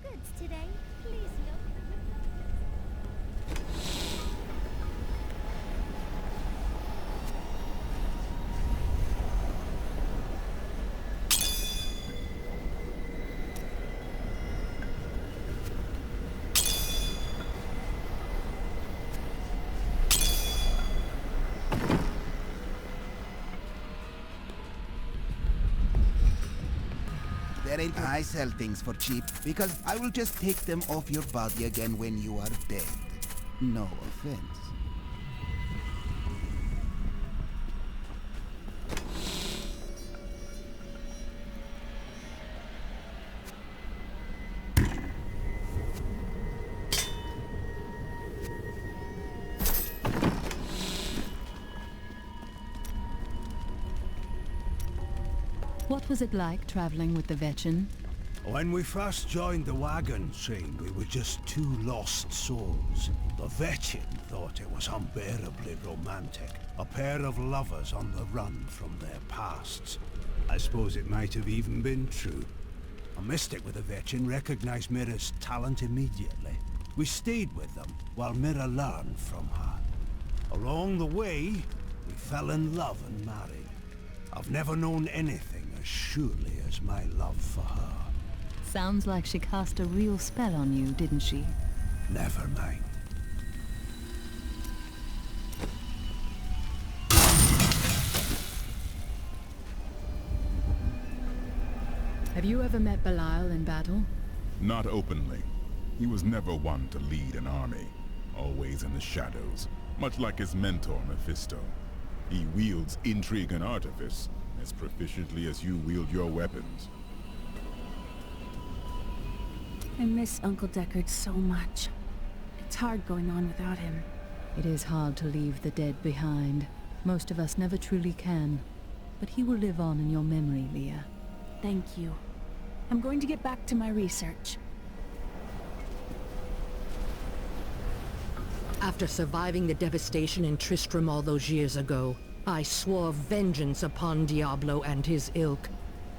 goods today. Please note the I sell things for cheap because I will just take them off your body again when you are dead. No offense. What was it like traveling with the Vetchin? When we first joined the wagon train, we were just two lost souls. The Vetchin thought it was unbearably romantic. A pair of lovers on the run from their pasts. I suppose it might have even been true. A mystic with the Vetchin recognized Mira's talent immediately. We stayed with them while Mira learned from her. Along the way, we fell in love and married. I've never known anything as surely as my love for her. Sounds like she cast a real spell on you, didn't she? Never mind. Have you ever met Belial in battle? Not openly. He was never one to lead an army. Always in the shadows, much like his mentor, Mephisto. He wields intrigue and artifice as proficiently as you wield your weapons. I miss Uncle Deckard so much. It's hard going on without him. It is hard to leave the dead behind. Most of us never truly can. But he will live on in your memory, Leah. Thank you. I'm going to get back to my research. After surviving the devastation in Tristram all those years ago, I swore vengeance upon Diablo and his ilk.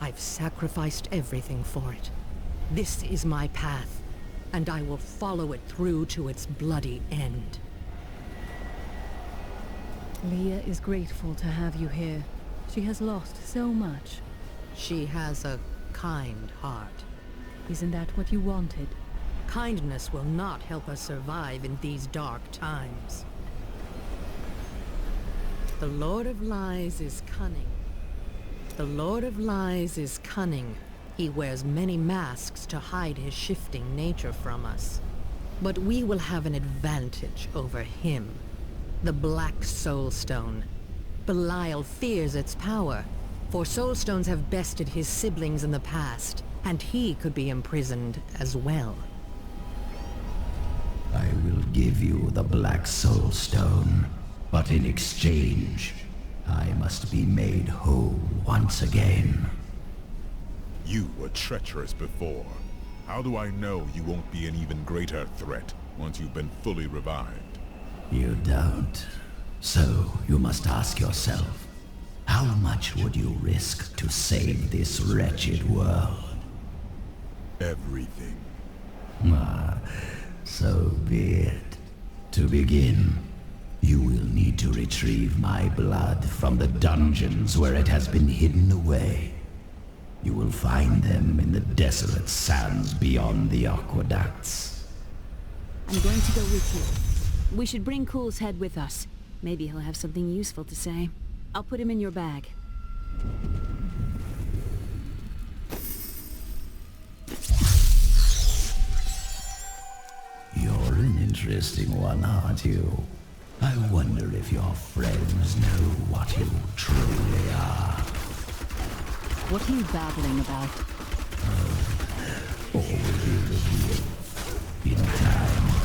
I've sacrificed everything for it. This is my path, and I will follow it through to its bloody end. Leah is grateful to have you here. She has lost so much. She has a kind heart. Isn't that what you wanted? Kindness will not help us survive in these dark times. The Lord of Lies is cunning. The Lord of Lies is cunning. He wears many masks to hide his shifting nature from us. But we will have an advantage over him. The Black Soul Stone. Belial fears its power, for Soul Stones have bested his siblings in the past, and he could be imprisoned as well. I will give you the Black Soul Stone, but in exchange, I must be made whole once again. You were treacherous before. How do I know you won't be an even greater threat once you've been fully revived? You don't. So you must ask yourself, how much would you risk to save this wretched world? Everything. Ah, so be it. To begin, you will need to retrieve my blood from the dungeons where it has been hidden away. You will find them in the desolate sands beyond the aqueducts. I'm going to go with you. We should bring Cool's head with us. Maybe he'll have something useful to say. I'll put him in your bag. You're an interesting one, aren't you? I wonder if your friends know what you truly are. What are you babbling about? All will be revealed in time.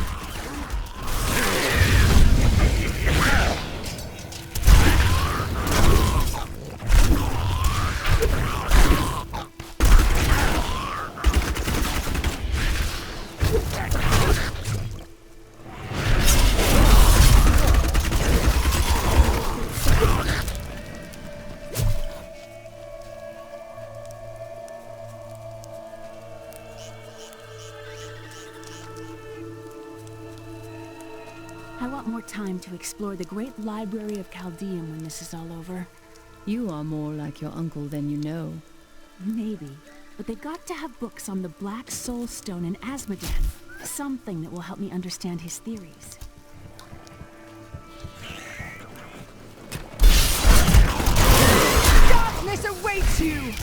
more time to explore the great library of Chaldean when this is all over. You are more like your uncle than you know. Maybe. But they've got to have books on the Black Soul Stone and Asmodan. Something that will help me understand his theories. Darkness awaits you!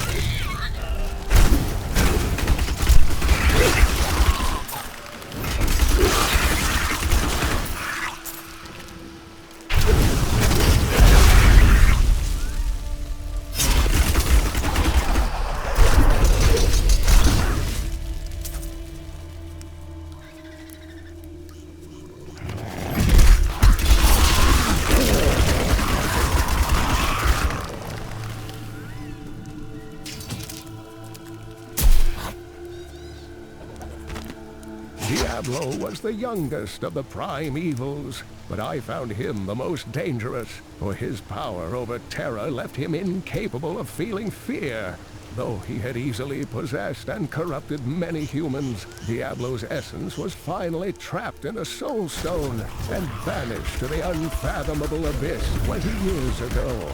Diablo was the youngest of the prime evils, but I found him the most dangerous, for his power over terror left him incapable of feeling fear. Though he had easily possessed and corrupted many humans, Diablo's essence was finally trapped in a soul stone and vanished to the unfathomable abyss 20 years ago.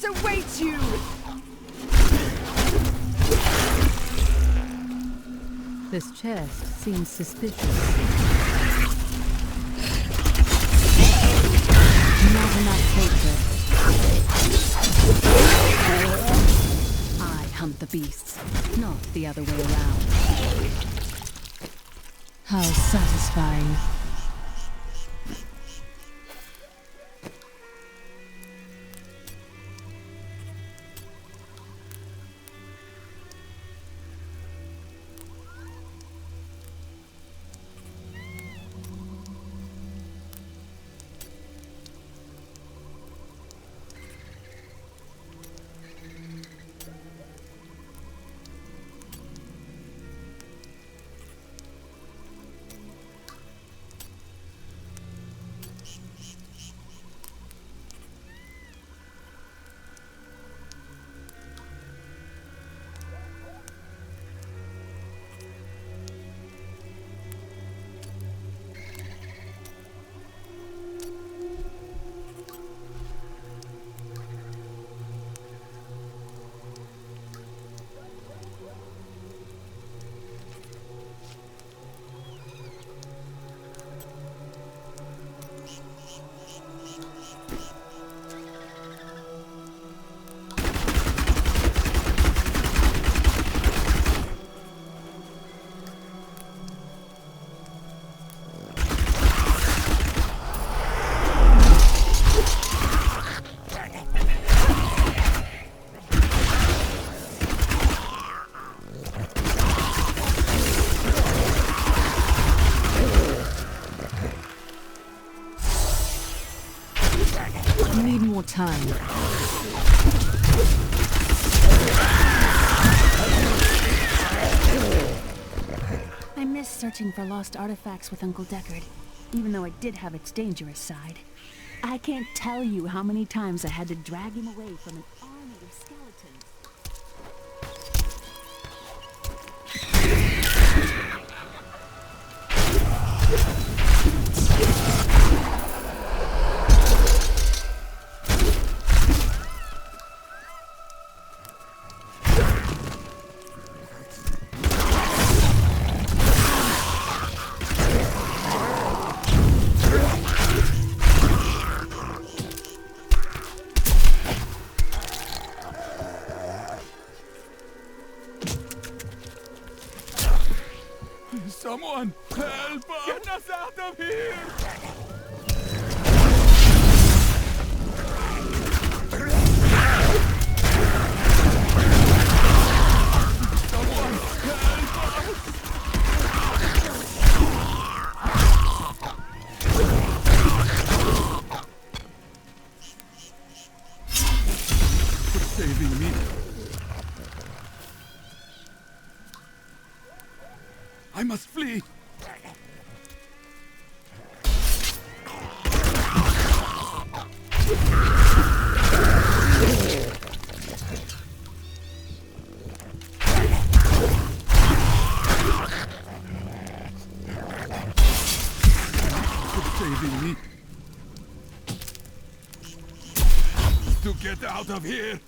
Awaits you! This chest seems suspicious. Not enough hatred. I hunt the beasts, not the other way around. How satisfying. time. I miss searching for lost artifacts with Uncle Deckard, even though it did have its dangerous side. I can't tell you how many times I had to drag him away from an army of skeletons. Someone, help us! Get us out of here! Someone, help us! For saving me. I must flee! For saving me. To get out of here!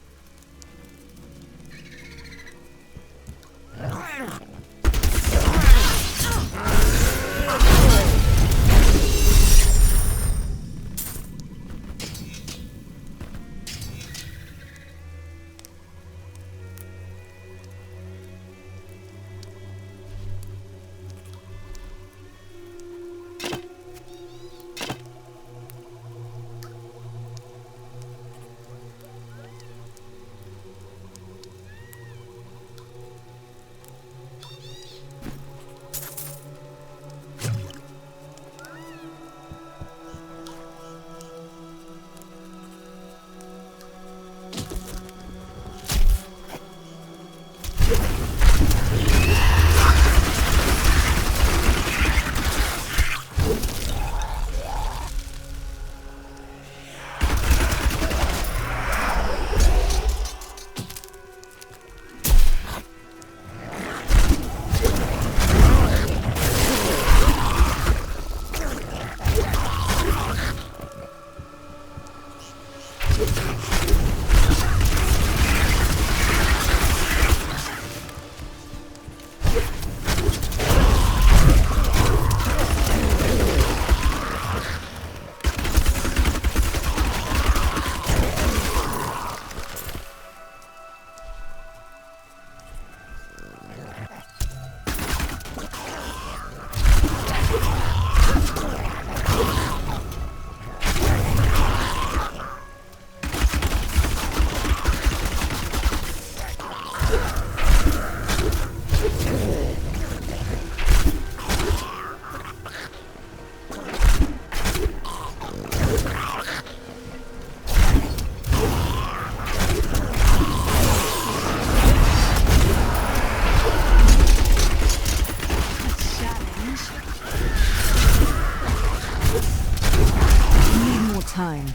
Time.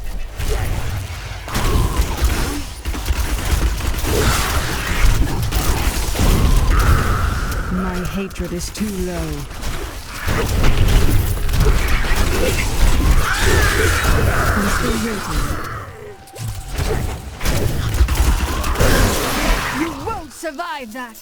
My hatred is too low. I'm still waiting. You won't survive that!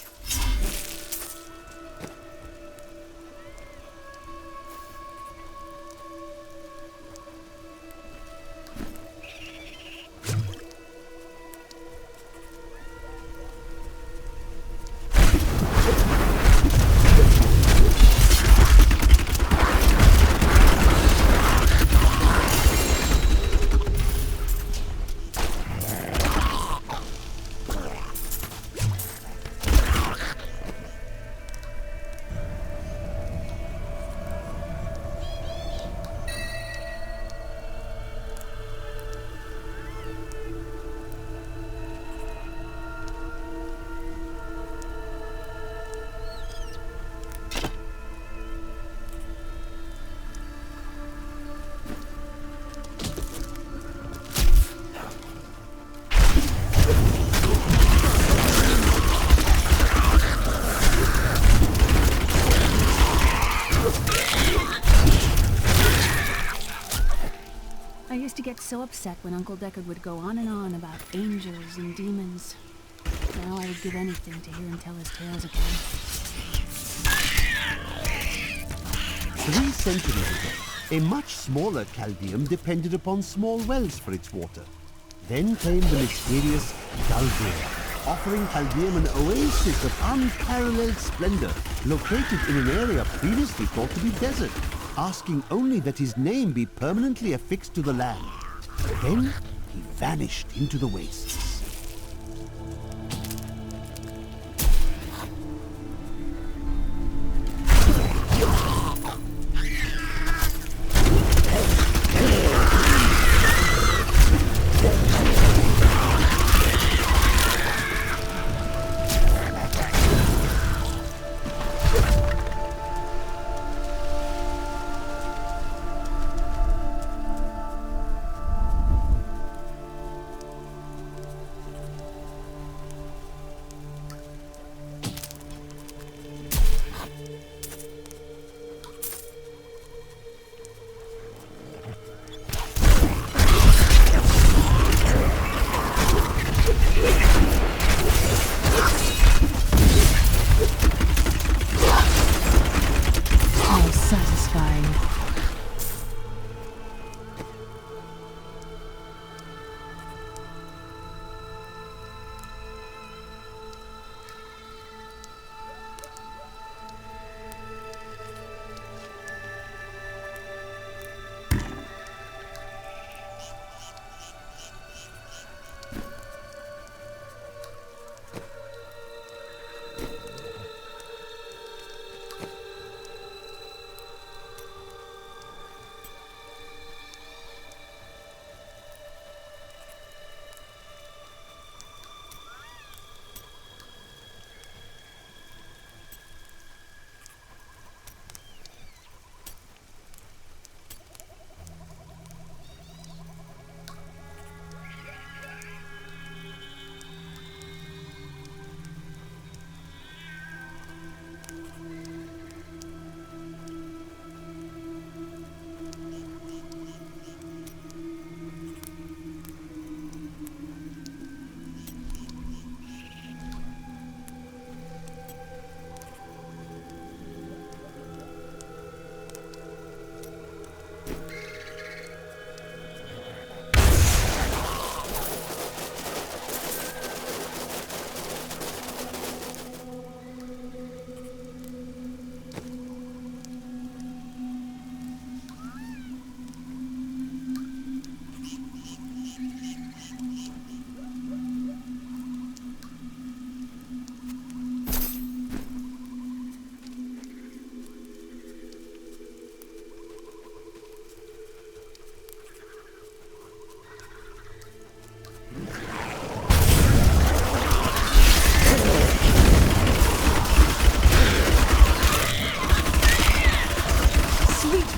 to get so upset when Uncle Deckard would go on and on about angels and demons. Now I would give anything to hear him tell his tales again. 3 centuries ago, a much smaller Chaldeum depended upon small wells for its water. Then came the mysterious Galbraith, offering Chaldeum an oasis of unparalleled splendor, located in an area previously thought to be desert, asking only that his name be permanently affixed to the land. Then he vanished into the wastes.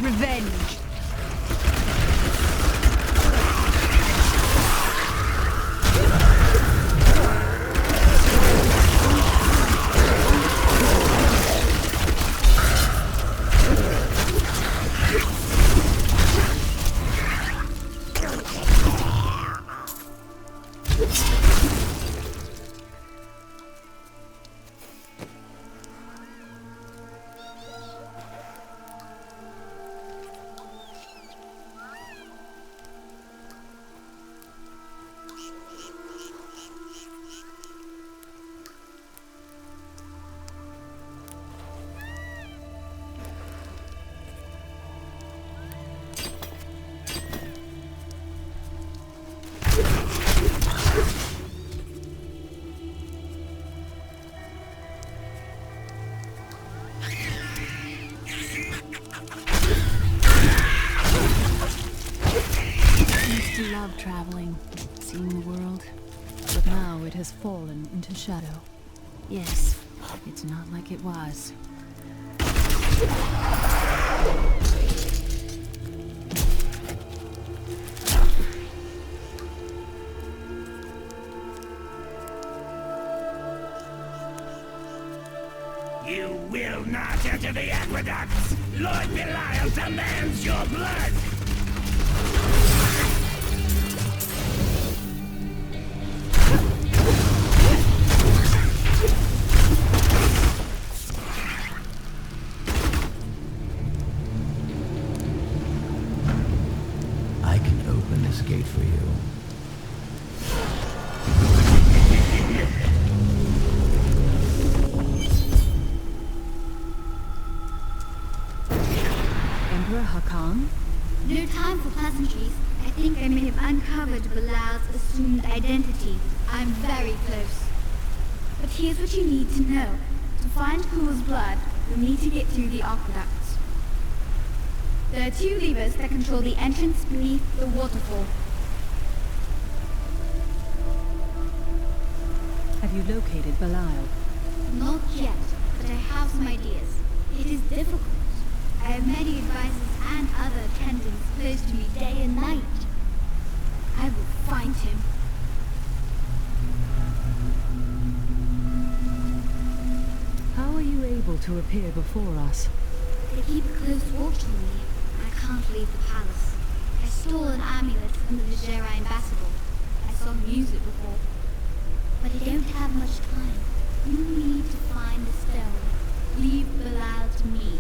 Revenge! Love traveling, seeing the world. But now it has fallen into shadow. Yes, it's not like it was. You will not enter the aqueducts! Lord Belial demands your blood! this gate for you. Emperor Hakan? No time for pleasantries. I think I may have uncovered Bilal's assumed identity. I'm very close. But here's what you need to know. To find Kuhl's blood, you'll need to get through the aqueducts. There are 2 levers that control the entrance beneath the waterfall. Have you located Belial? Not yet, but I have some ideas. It is difficult. I have many advisors and other attendants close to me day and night. I will find him. How are you able to appear before us? They keep a close watch on me. I can't leave the palace. I stole an amulet from the Vizera ambassador. I saw him use it before. But I don't have much time. You need to find the stone. Leave Bilal to me.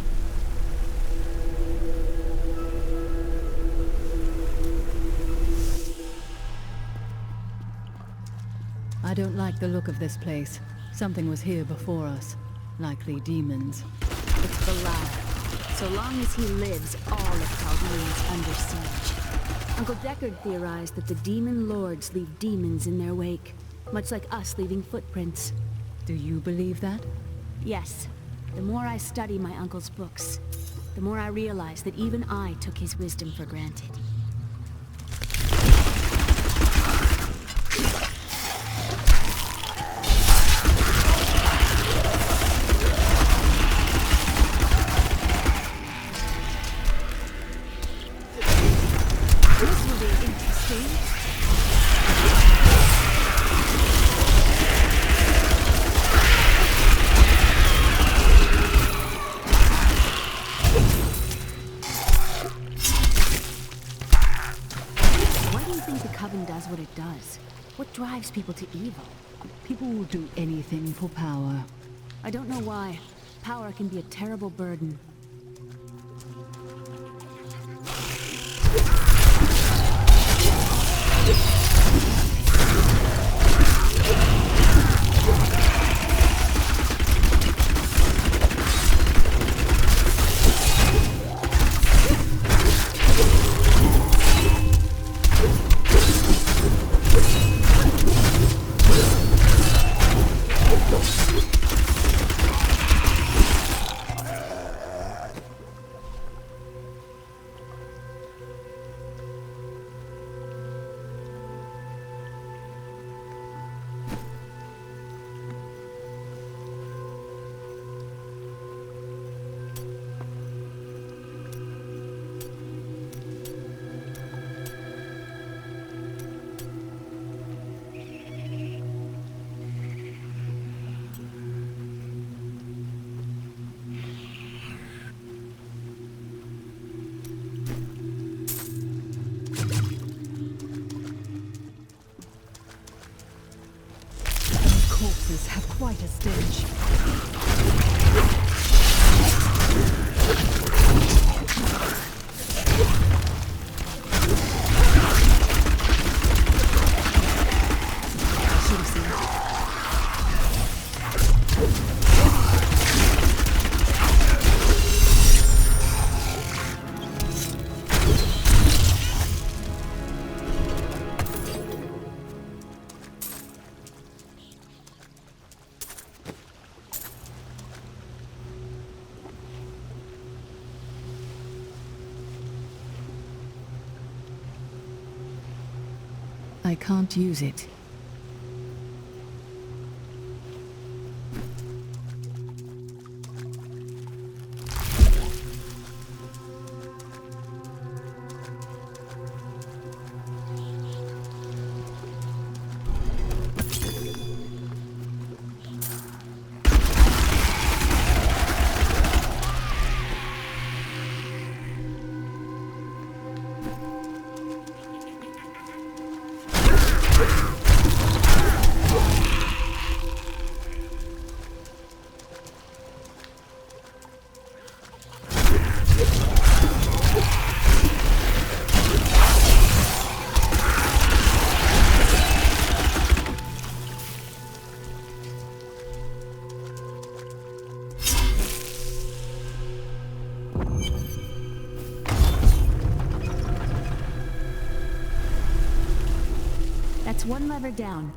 I don't like the look of this place. Something was here before us. Likely demons. It's Bilal. So long as he lives, all of Chaldean's under siege. Uncle Deckard theorized that the demon lords leave demons in their wake, much like us leaving footprints. Do you believe that? Yes. The more I study my uncle's books, the more I realize that even I took his wisdom for granted. This will be interesting. Does what it does. What drives people to evil? People will do anything for power. I don't know why. Power can be a terrible burden. Corpses have quite a stench. Should have seen it. I can't use it. That's one lever down.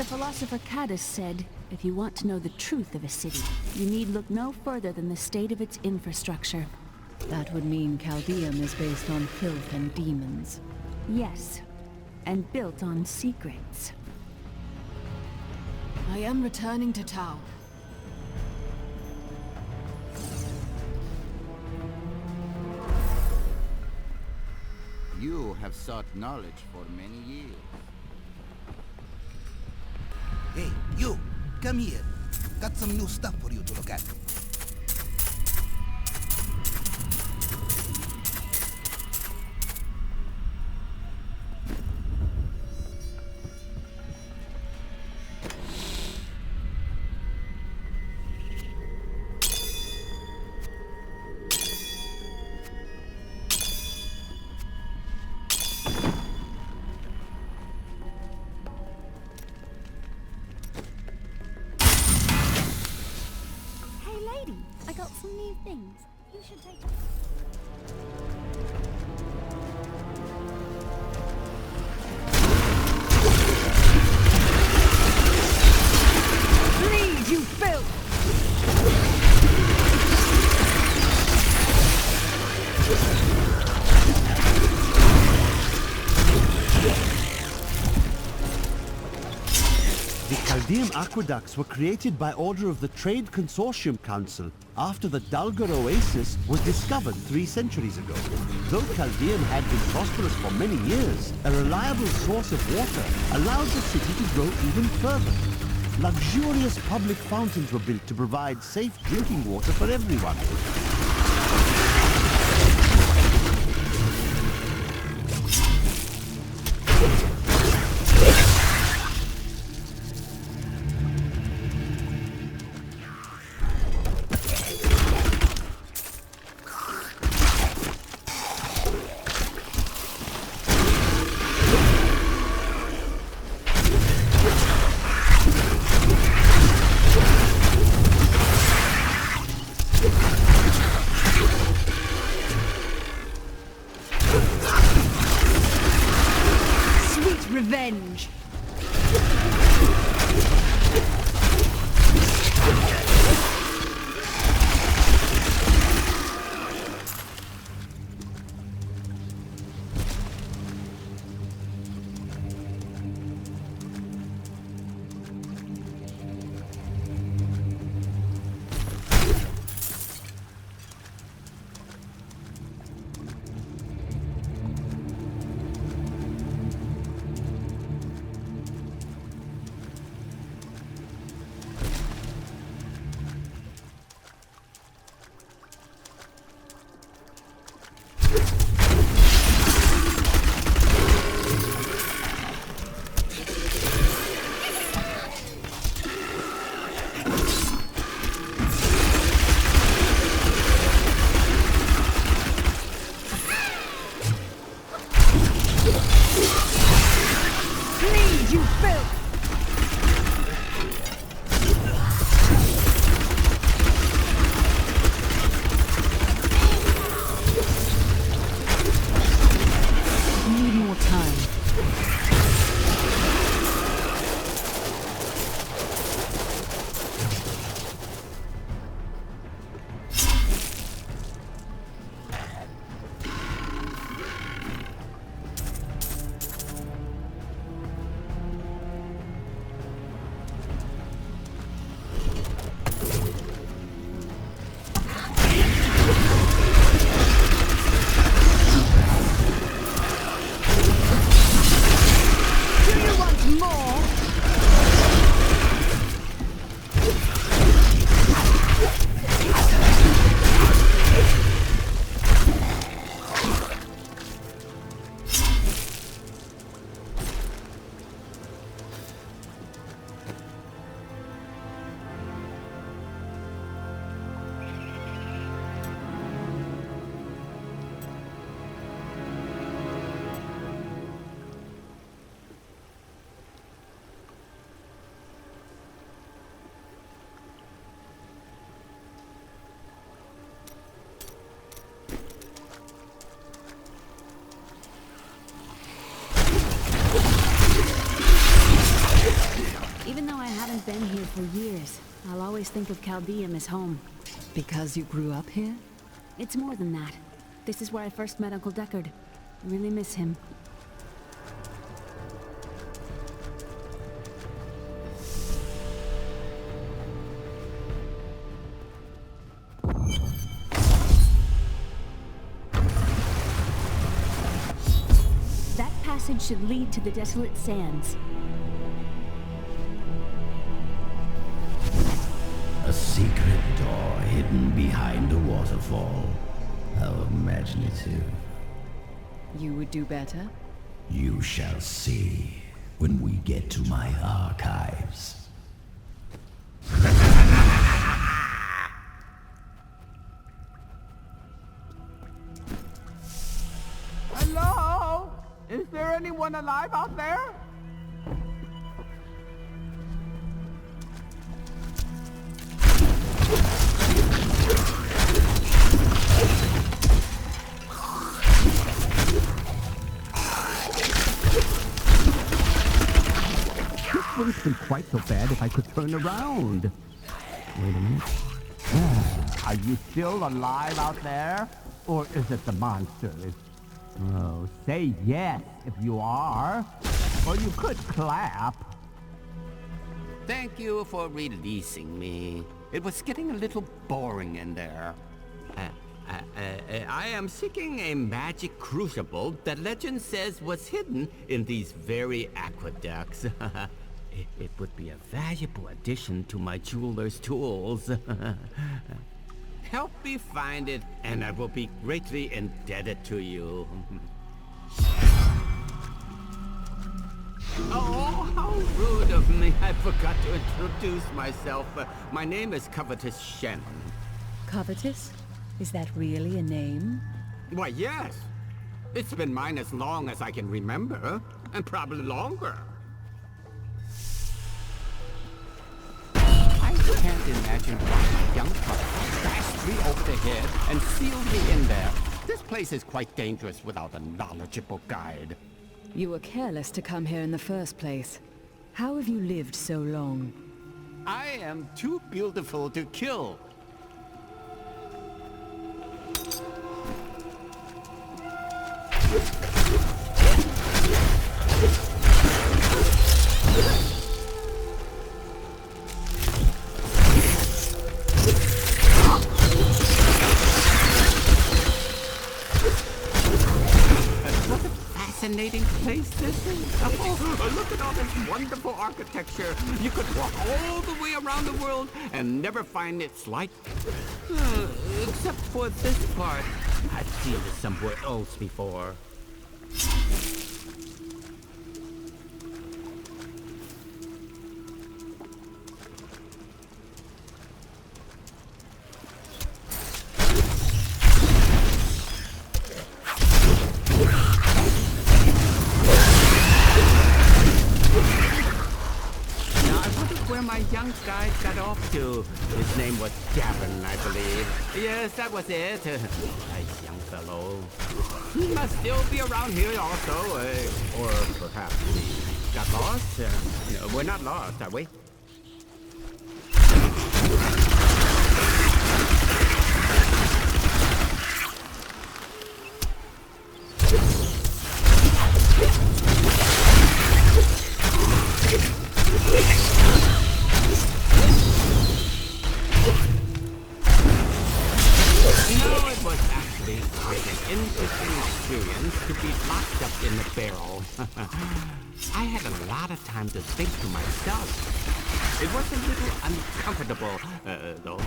Philosopher Caddis said, if you want to know the truth of a city, you need look no further than the state of its infrastructure. That would mean Chaldeum is based on filth and demons. Yes, and built on secrets. I am returning to town. You have sought knowledge for many years. Hey, you! Come here. Got some new stuff for you to look at. I got some new things. You should take Please, you filth! The Chaldean aqueducts were created by order of the Trade Consortium Council after the Dulgar Oasis was discovered 3 centuries ago. Though Chaldean had been prosperous for many years, a reliable source of water allowed the city to grow even further. Luxurious public fountains were built to provide safe drinking water for everyone. Revenge! always think of Chaldeum as home. Because you grew up here? It's more than that. This is where I first met Uncle Deckard. Really miss him. That passage should lead to the Desolate Sands. A secret door hidden behind a waterfall. How imaginative. You would do better? You shall see when we get to my archives. Hello? Is there anyone alive out there? This wouldn't be quite so bad if I could turn around. Wait a minute. Are you still alive out there? Or is it the monsters? Oh, say yes if you are. Or you could clap. Thank you for releasing me. It was getting a little boring in there. I am seeking a magic crucible that legend says was hidden in these very aqueducts. It would be a valuable addition to my jeweler's tools. Help me find it, and I will be greatly indebted to you. Oh, how rude of me. I forgot to introduce myself. My name is Covetous Shen. Covetous? Is that really a name? Why, yes. It's been mine as long as I can remember, and probably longer. I can't imagine why a young couple bashed me over the head and sealed me in there. This place is quite dangerous without a knowledgeable guide. You were careless to come here in the first place. How have you lived so long? I am too beautiful to kill. Fascinating place this is. Oh, look at all this wonderful architecture. You could walk all the way around the world and never find its like. Except for this part. I've seen it somewhere else before. My young guy got off to. His name was Gavin, I believe. Yes, that was it. Nice young fellow. He must still be around here also. Or perhaps he got lost. No, we're not lost, are we? To be locked up in the barrel. I had a lot of time to think to myself. It was a little uncomfortable, though.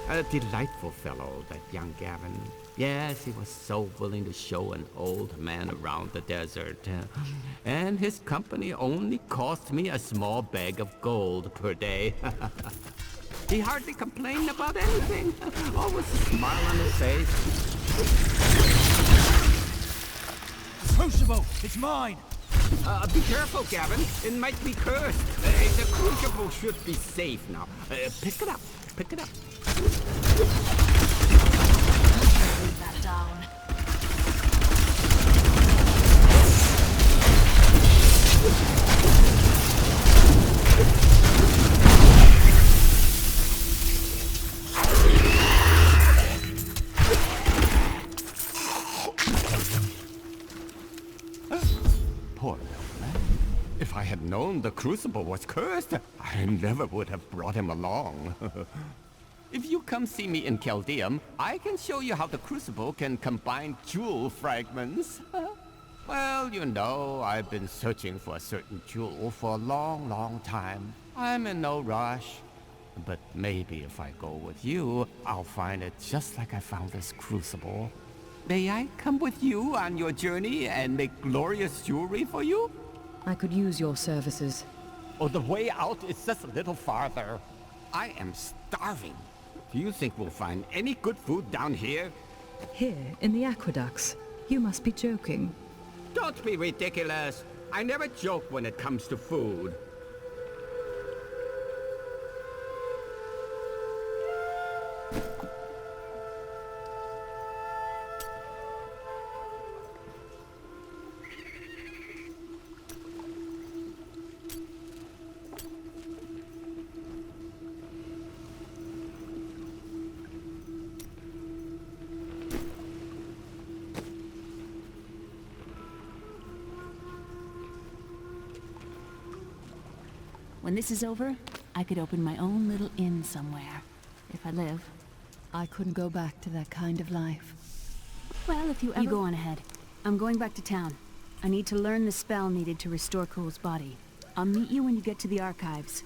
A delightful fellow, that young Gavin. Yes, he was so willing to show an old man around the desert. And his company only cost me a small bag of gold per day. He hardly complained about anything. Always a smile on his face. Crucible! It's mine! Be careful, Gavin. It might be cursed. The crucible should be safe now. Pick it up. Pick it up. Leave that down. Poor little man. If I had known the crucible was cursed, I never would have brought him along. If you come see me in Chaldeum, I can show you how the crucible can combine jewel fragments. Well, you know, I've been searching for a certain jewel for a long, long time. I'm in no rush. But maybe if I go with you, I'll find it just like I found this crucible. May I come with you on your journey and make glorious jewelry for you? I could use your services. Oh, the way out is just a little farther. I am starving. Do you think we'll find any good food down here? Here, in the aqueducts? You must be joking. Don't be ridiculous. I never joke when it comes to food. When this is over, I could open my own little inn somewhere. If I live. I couldn't go back to that kind of life. Well, if you ever... You go on ahead. I'm going back to town. I need to learn the spell needed to restore Cool's body. I'll meet you when you get to the archives.